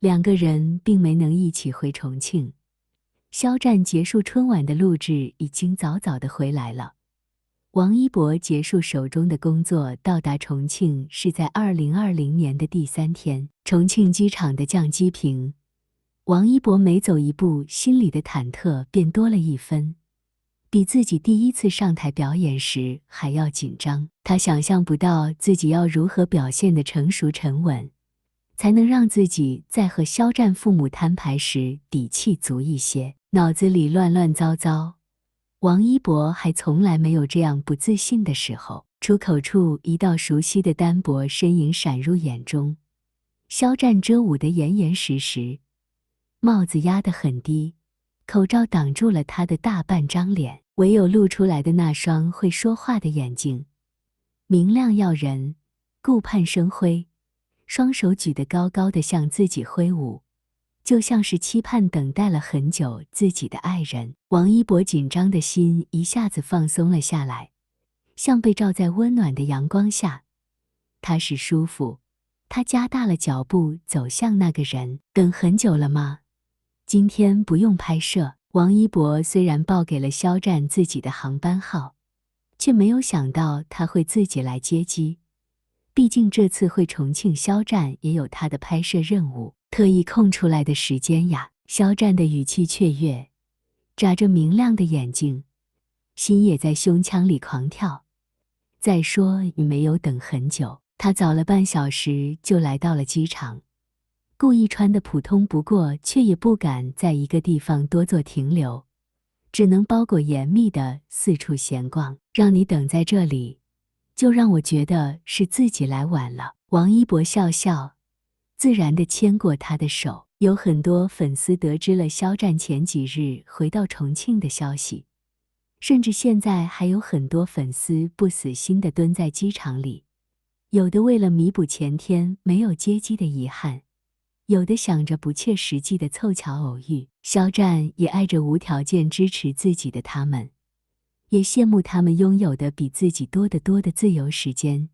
两个人并没能一起回重庆。肖战结束春晚的录制，已经早早的回来了。王一博结束手中的工作，到达重庆是在2020年的第3天。重庆机场的降机坪，王一博每走一步，心里的忐忑便多了一分，比自己第一次上台表演时还要紧张。他想象不到自己要如何表现得成熟沉稳，才能让自己在和肖战父母摊牌时底气足一些。脑子里乱乱糟糟，王一博还从来没有这样不自信的时候。出口处一道熟悉的单薄身影闪入眼中，肖战遮捂得严严实实，帽子压得很低，口罩挡住了他的大半张脸，唯有露出来的那双会说话的眼睛，明亮耀人，顾盼生辉，双手举得高高的向自己挥舞，就像是期盼等待了很久自己的爱人。王一博紧张的心一下子放松了下来，像被照在温暖的阳光下，踏实舒服。他加大了脚步走向那个人。等很久了吗？今天不用拍摄。王一博虽然报给了肖战自己的航班号，却没有想到他会自己来接机。毕竟这次回重庆，肖战也有他的拍摄任务，特意空出来的时间呀。肖战的语气雀跃，眨着明亮的眼睛，心也在胸腔里狂跳。再说你没有等很久，他早了半小时就来到了机场，故意穿的普通不过，却也不敢在一个地方多做停留，只能包裹严密的四处闲逛。让你等在这里，就让我觉得是自己来晚了。王一博笑笑，自然地牵过他的手。有很多粉丝得知了肖战前几日回到重庆的消息，甚至现在还有很多粉丝不死心地蹲在机场里，有的为了弥补前天没有接机的遗憾，有的想着不切实际的凑巧偶遇。肖战也爱着无条件支持自己的他们，也羡慕他们拥有的比自己多得多的自由时间，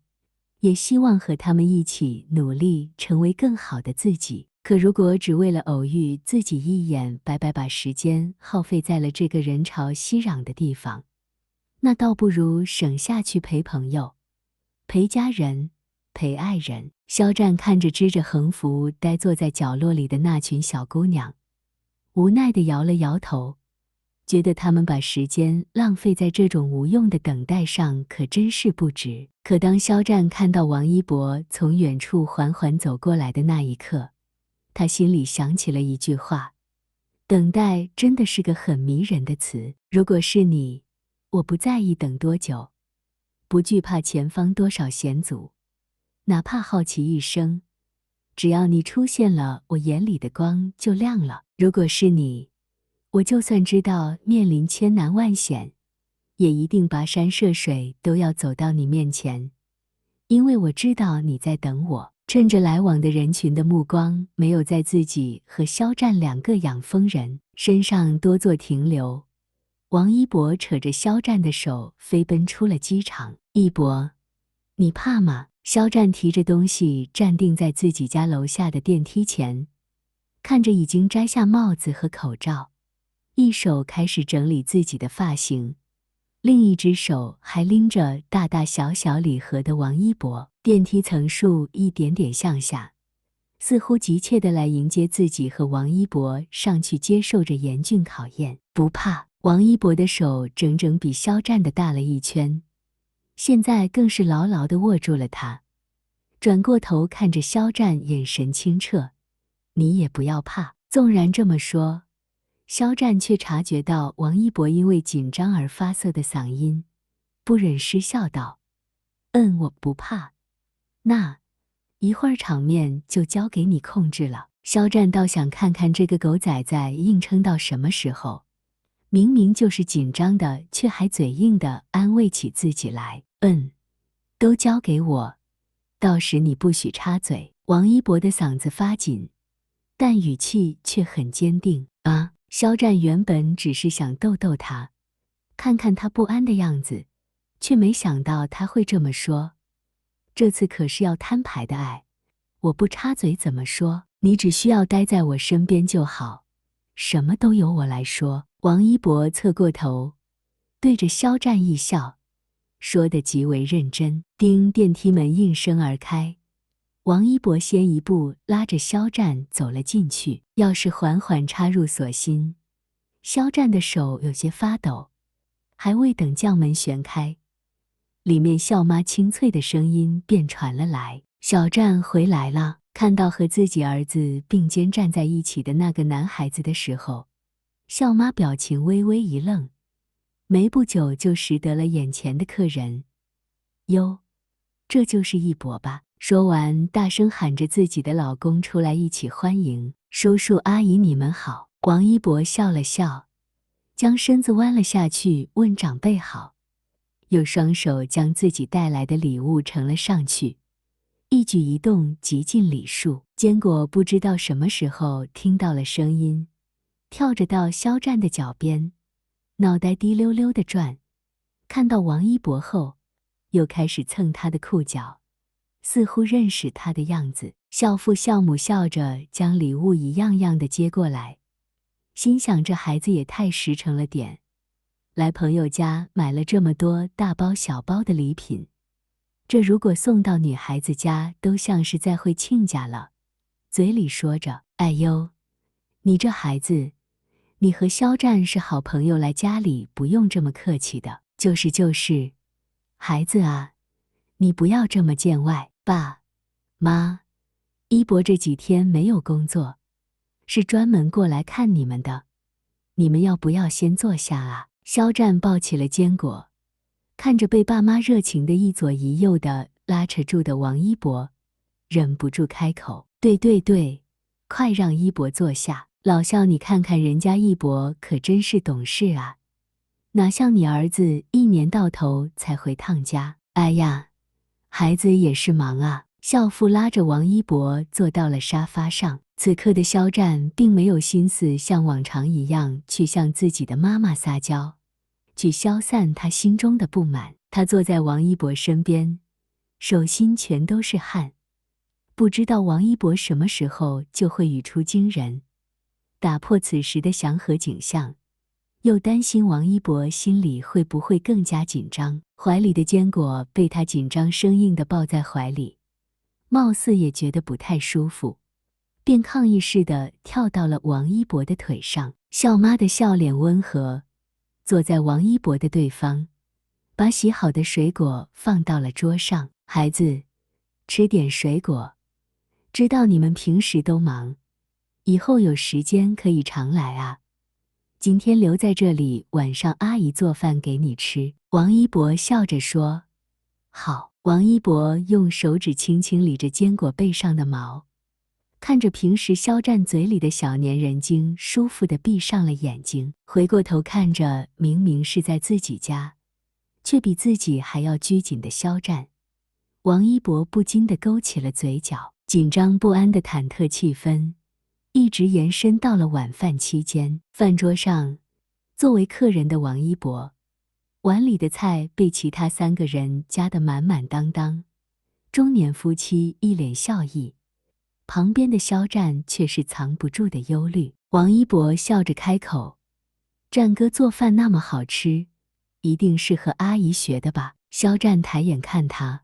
也希望和他们一起努力成为更好的自己。可如果只为了偶遇自己一眼，白白把时间耗费在了这个人潮熙攘的地方，那倒不如省下去陪朋友，陪家人，陪爱人。肖战看着织着横幅呆坐在角落里的那群小姑娘，无奈地摇了摇头，觉得他们把时间浪费在这种无用的等待上可真是不值。可当肖战看到王一博从远处缓缓走过来的那一刻，他心里想起了一句话：等待真的是个很迷人的词。如果是你，我不在意等多久，不惧怕前方多少险阻，哪怕好奇一生，只要你出现了，我眼里的光就亮了。如果是你，我就算知道面临千难万险，也一定跋山涉水都要走到你面前，因为我知道你在等我。趁着来往的人群的目光没有在自己和肖战两个养蜂人身上多做停留，王一博扯着肖战的手飞奔出了机场。一博，你怕吗？肖战提着东西站定在自己家楼下的电梯前，看着已经摘下帽子和口罩，一手开始整理自己的发型，另一只手还拎着大大小小礼盒的王一博。电梯层数一点点向下，似乎急切地来迎接自己和王一博上去接受着严峻考验。不怕。王一博的手整整比肖战的大了一圈，现在更是牢牢地握住了他。转过头看着肖战，眼神清澈：你也不要怕。纵然这么说，肖战却察觉到王一博因为紧张而发涩的嗓音，不忍失笑道：我不怕。那一会儿场面就交给你控制了。肖战倒想看看这个狗崽崽硬撑到什么时候，明明就是紧张的，却还嘴硬的安慰起自己来。都交给我，到时你不许插嘴。王一博的嗓子发紧，但语气却很坚定。肖战原本只是想逗逗他，看看他不安的样子，却没想到他会这么说。这次可是要摊牌的爱，我不插嘴怎么说？你只需要待在我身边就好，什么都由我来说。王一博侧过头，对着肖战一笑，说得极为认真。叮，电梯门应声而开，王一博先一步拉着肖战走了进去，钥匙缓缓插入锁芯，肖战的手有些发抖，还未等将门旋开，里面笑妈清脆的声音便传了来：“小战回来了。”看到和自己儿子并肩站在一起的那个男孩子的时候，笑妈表情微微一愣，没不久就识得了眼前的客人。哟，这就是一博吧？说完，大声喊着自己的老公出来一起欢迎：“叔叔阿姨你们好。”王一博笑了笑，将身子弯了下去，问长辈好，又双手将自己带来的礼物呈了上去，一举一动极尽礼数。坚果不知道什么时候听到了声音，跳着到肖战的脚边，脑袋滴溜溜地转，看到王一博后，又开始蹭他的裤脚，似乎认识他的样子。孝父孝母笑着将礼物一样样的接过来，心想这孩子也太实诚了点，来朋友家买了这么多大包小包的礼品，这如果送到女孩子家都像是在会亲家了。嘴里说着：“哎呦，你这孩子，你和肖战是好朋友，来家里不用这么客气的。”就是，孩子啊，你不要这么见外。爸妈，一博这几天没有工作，是专门过来看你们的，你们要不要先坐下啊？肖战抱起了坚果，看着被爸妈热情的一左一右的拉扯住的王一博，忍不住开口：“对，快让一博坐下。老肖，你看看人家一博可真是懂事啊，哪像你儿子一年到头才回趟家。哎呀，孩子也是忙啊。”孝父拉着王一博坐到了沙发上。此刻的肖战并没有心思像往常一样去向自己的妈妈撒娇，去消散他心中的不满。他坐在王一博身边，手心全都是汗，不知道王一博什么时候就会语出惊人，打破此时的祥和景象，又担心王一博心里会不会更加紧张。怀里的坚果被他紧张生硬地抱在怀里，貌似也觉得不太舒服，便抗议似的跳到了王一博的腿上。笑妈的笑脸温和，坐在王一博的对方，把洗好的水果放到了桌上。孩子，吃点水果，知道你们平时都忙，以后有时间可以常来啊。今天留在这里，晚上阿姨做饭给你吃。王一博笑着说：“好。”王一博用手指轻轻理着坚果背上的毛，看着平时肖战嘴里的小粘人精，舒服地闭上了眼睛。回过头看着明明是在自己家，却比自己还要拘谨的肖战，王一博不禁地勾起了嘴角。紧张不安的忐忑气氛一直延伸到了晚饭期间。饭桌上，作为客人的王一博，碗里的菜被其他3个人夹得满满当当，中年夫妻一脸笑意，旁边的肖战却是藏不住的忧虑。王一博笑着开口：“战哥做饭那么好吃，一定是和阿姨学的吧？”肖战抬眼看他：“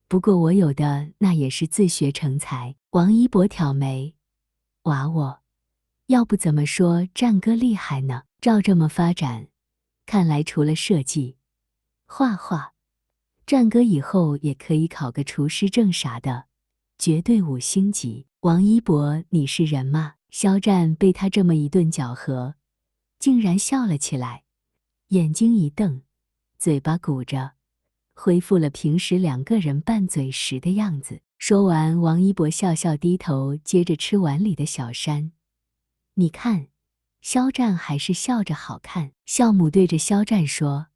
不过我有的那也是自学成才。”王一博挑眉：“娃我，要不怎么说战哥厉害呢？照这么发展，看来除了设计、画画，战哥以后也可以考个厨师证啥的，绝对5星级。”王一博，你是人吗？肖战被他这么一顿搅和，竟然笑了起来，眼睛一瞪，嘴巴鼓着，恢复了平时2个人拌嘴时的样子。说完，王一博笑笑低头，接着吃碗里的小山。你看，肖战还是笑着好看。孝母对着肖战说：“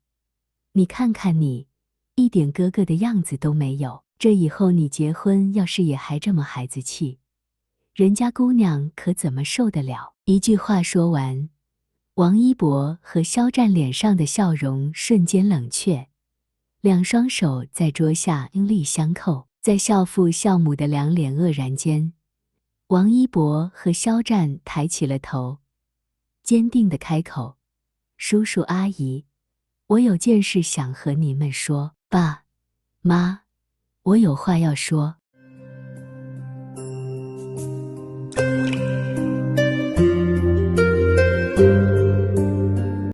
你看看你，一点哥哥的样子都没有。这以后你结婚要是也还这么孩子气，人家姑娘可怎么受得了？”一句话说完，王一博和肖战脸上的笑容瞬间冷却，两双手在桌下用力相扣。在孝父孝母的两脸愕然间，王一博和肖战抬起了头，坚定地开口：“叔叔阿姨，我有件事想和你们说。爸妈，我有话要说。”